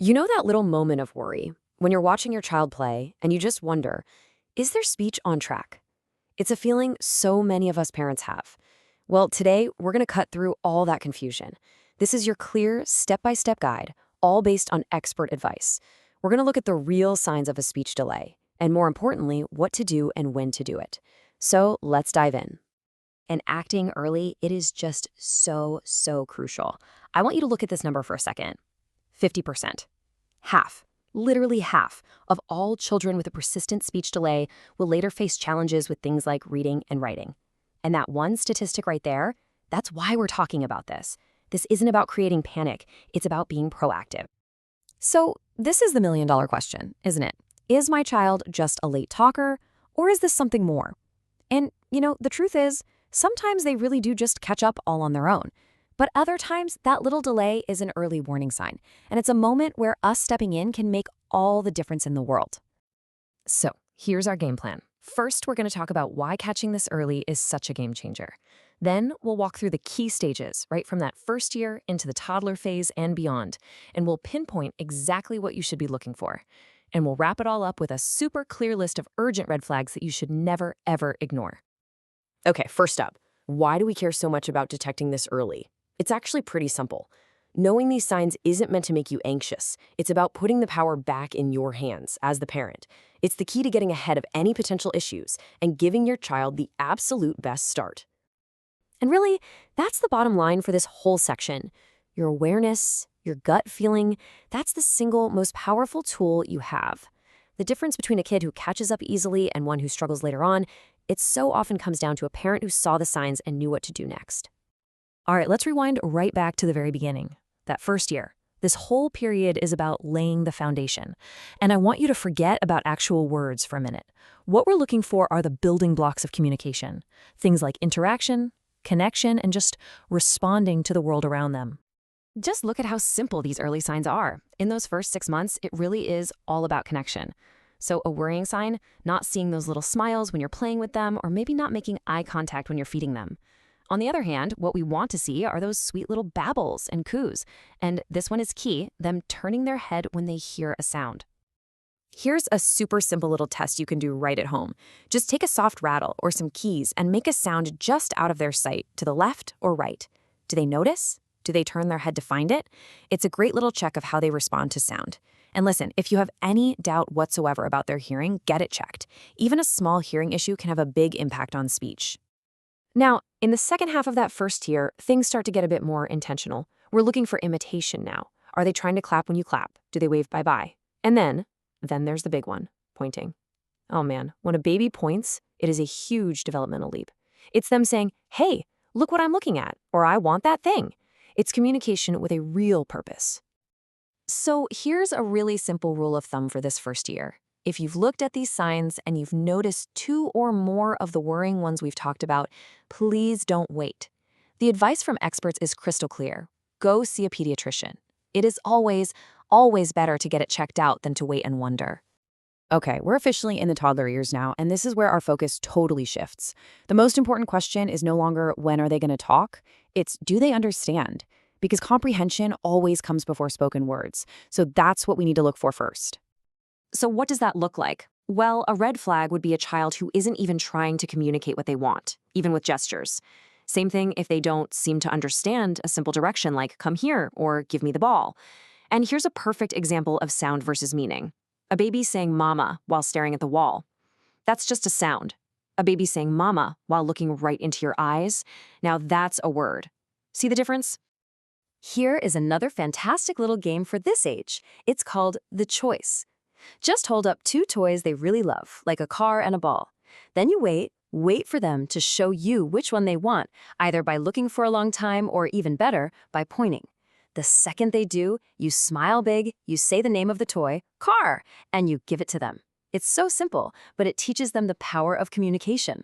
You know that little moment of worry when you're watching your child play and you just wonder, is their speech on track? It's a feeling so many of us parents have. Well, today we're going to cut through all that confusion. This is your clear, step-by-step guide, all based on expert advice. We're going to look at the real signs of a speech delay, and more importantly, what to do and when to do it. So let's dive in. And acting early, it is just so crucial. I want you to look at this number for a second. 50%. Half, literally half, of all children with a persistent speech delay will later face challenges with things like reading and writing. And that one statistic right there, that's why we're talking about this. This isn't about creating panic, it's about being proactive. So this is the million-dollar question, isn't it? Is my child just a late talker, or is this something more? And, the truth is, sometimes they really do just catch up all on their own. But other times, that little delay is an early warning sign, and it's a moment where us stepping in can make all the difference in the world. So, here's our game plan. First, we're going to talk about why catching this early is such a game changer. Then, we'll walk through the key stages, right from that first year into the toddler phase and beyond, and we'll pinpoint exactly what you should be looking for. And we'll wrap it all up with a super clear list of urgent red flags that you should never, ever ignore. Okay, first up, why do we care so much about detecting this early? It's actually pretty simple. Knowing these signs isn't meant to make you anxious. It's about putting the power back in your hands as the parent. It's the key to getting ahead of any potential issues and giving your child the absolute best start. And really, that's the bottom line for this whole section. Your awareness, your gut feeling, that's the single most powerful tool you have. The difference between a kid who catches up easily and one who struggles later on, it so often comes down to a parent who saw the signs and knew what to do next. All right, let's rewind right back to the very beginning, that first year. This whole period is about laying the foundation. And I want you to forget about actual words for a minute. What we're looking for are the building blocks of communication, things like interaction, connection, and just responding to the world around them. Just look at how simple these early signs are. In those first 6 months, it really is all about connection. So a worrying sign, not seeing those little smiles when you're playing with them, or maybe not making eye contact when you're feeding them. On the other hand, what we want to see are those sweet little babbles and coos. And this one is key, them turning their head when they hear a sound. Here's a super simple little test you can do right at home. Just take a soft rattle or some keys and make a sound just out of their sight, to the left or right. Do they notice? Do they turn their head to find it? It's a great little check of how they respond to sound. And listen, if you have any doubt whatsoever about their hearing, get it checked. Even a small hearing issue can have a big impact on speech. Now, in the second half of that first year, things start to get a bit more intentional. We're looking for imitation now. Are they trying to clap when you clap? Do they wave bye-bye? And then there's the big one, pointing. Oh man, when a baby points, it is a huge developmental leap. It's them saying, hey, look what I'm looking at, or I want that thing. It's communication with a real purpose. So here's a really simple rule of thumb for this first year. If you've looked at these signs and you've noticed 2 or more of the worrying ones we've talked about, please don't wait. The advice from experts is crystal clear. Go see a pediatrician. It is always better to get it checked out than to wait and wonder. Okay, we're officially in the toddler years now, and this is where our focus totally shifts. The most important question is no longer when are they going to talk, it's do they understand? Because comprehension always comes before spoken words, so that's what we need to look for first. So what does that look like? Well, a red flag would be a child who isn't even trying to communicate what they want, even with gestures. Same thing if they don't seem to understand a simple direction like come here or give me the ball. And here's a perfect example of sound versus meaning. A baby saying mama while staring at the wall. That's just a sound. A baby saying mama while looking right into your eyes. Now that's a word. See the difference? Here is another fantastic little game for this age. It's called The Choice. Just hold up 2 toys they really love, like a car and a ball. Then you wait for them to show you which one they want, either by looking for a long time or even better, by pointing. The second they do, you smile big, you say the name of the toy, car, and you give it to them. It's so simple, but it teaches them the power of communication.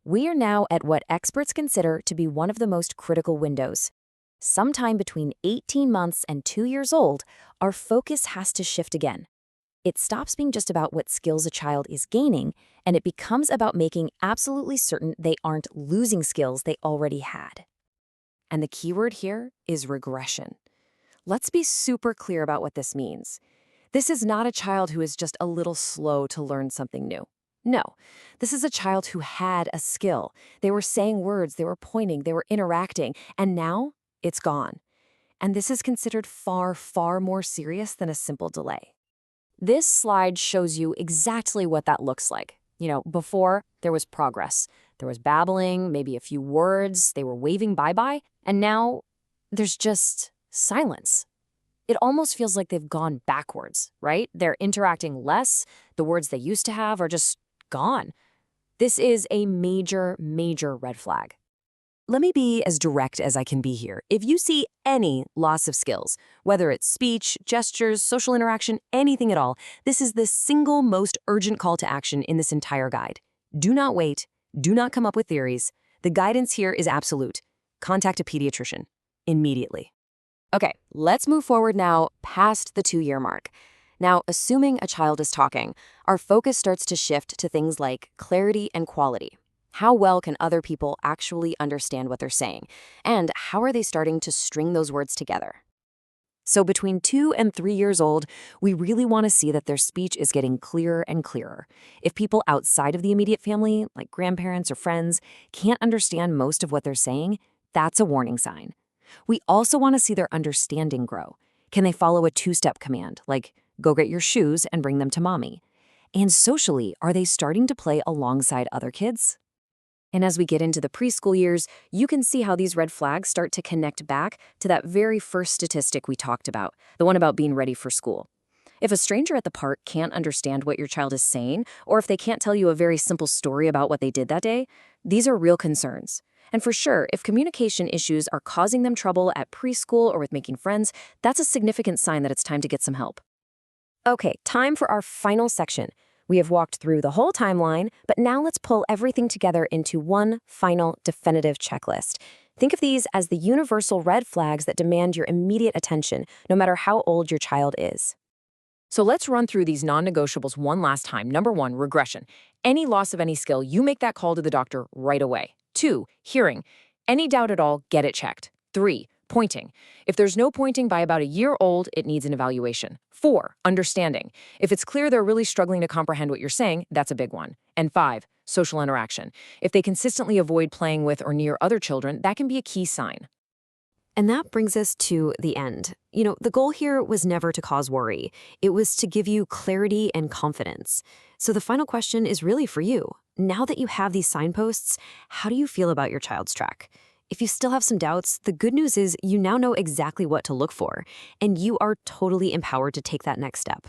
We are now at what experts consider to be one of the most critical windows. Sometime between 18 months and 2 years old, our focus has to shift again. It stops being just about what skills a child is gaining, and it becomes about making absolutely certain they aren't losing skills they already had. And the keyword here is regression. Let's be super clear about what this means. This is not a child who is just a little slow to learn something new. No, this is a child who had a skill. They were saying words, they were pointing, they were interacting, and now it's gone. And this is considered far, far more serious than a simple delay. This slide shows you exactly what that looks like. Before, there was progress. There was babbling, maybe a few words, they were waving bye-bye, and now there's just silence. It almost feels like they've gone backwards, right? They're interacting less, the words they used to have are just gone. This is a major, major red flag. Let me be as direct as I can be here. If you see any loss of skills, whether it's speech, gestures, social interaction, anything at all, this is the single most urgent call to action in this entire guide. Do not wait. Do not come up with theories. The guidance here is absolute. Contact a pediatrician immediately. Okay, let's move forward now past the 2-year mark. Now, assuming a child is talking, our focus starts to shift to things like clarity and quality. How well can other people actually understand what they're saying? And how are they starting to string those words together? So between 2 and 3 years old, we really want to see that their speech is getting clearer and clearer. If people outside of the immediate family, like grandparents or friends, can't understand most of what they're saying, that's a warning sign. We also want to see their understanding grow. Can they follow a 2-step command, like go get your shoes and bring them to mommy? And socially, are they starting to play alongside other kids? And as we get into the preschool years, you can see how these red flags start to connect back to that very first statistic we talked about, the one about being ready for school. If a stranger at the park can't understand what your child is saying, or if they can't tell you a very simple story about what they did that day, these are real concerns. And for sure, if communication issues are causing them trouble at preschool or with making friends, that's a significant sign that it's time to get some help. Okay, time for our final section. We have walked through the whole timeline, but now let's pull everything together into one final definitive checklist. Think of these as the universal red flags that demand your immediate attention, no matter how old your child is. So let's run through these non-negotiables one last time. Number 1, regression. Any loss of any skill, you make that call to the doctor right away. 2, hearing. Any doubt at all, get it checked. 3, pointing. If there's no pointing by about a year old, it needs an evaluation. 4, understanding. If it's clear they're really struggling to comprehend what you're saying, that's a big one. And 5, social interaction. If they consistently avoid playing with or near other children, that can be a key sign. And that brings us to the end. The goal here was never to cause worry. It was to give you clarity and confidence. So the final question is really for you. Now that you have these signposts, how do you feel about your child's track? If you still have some doubts, the good news is you now know exactly what to look for, and you are totally empowered to take that next step.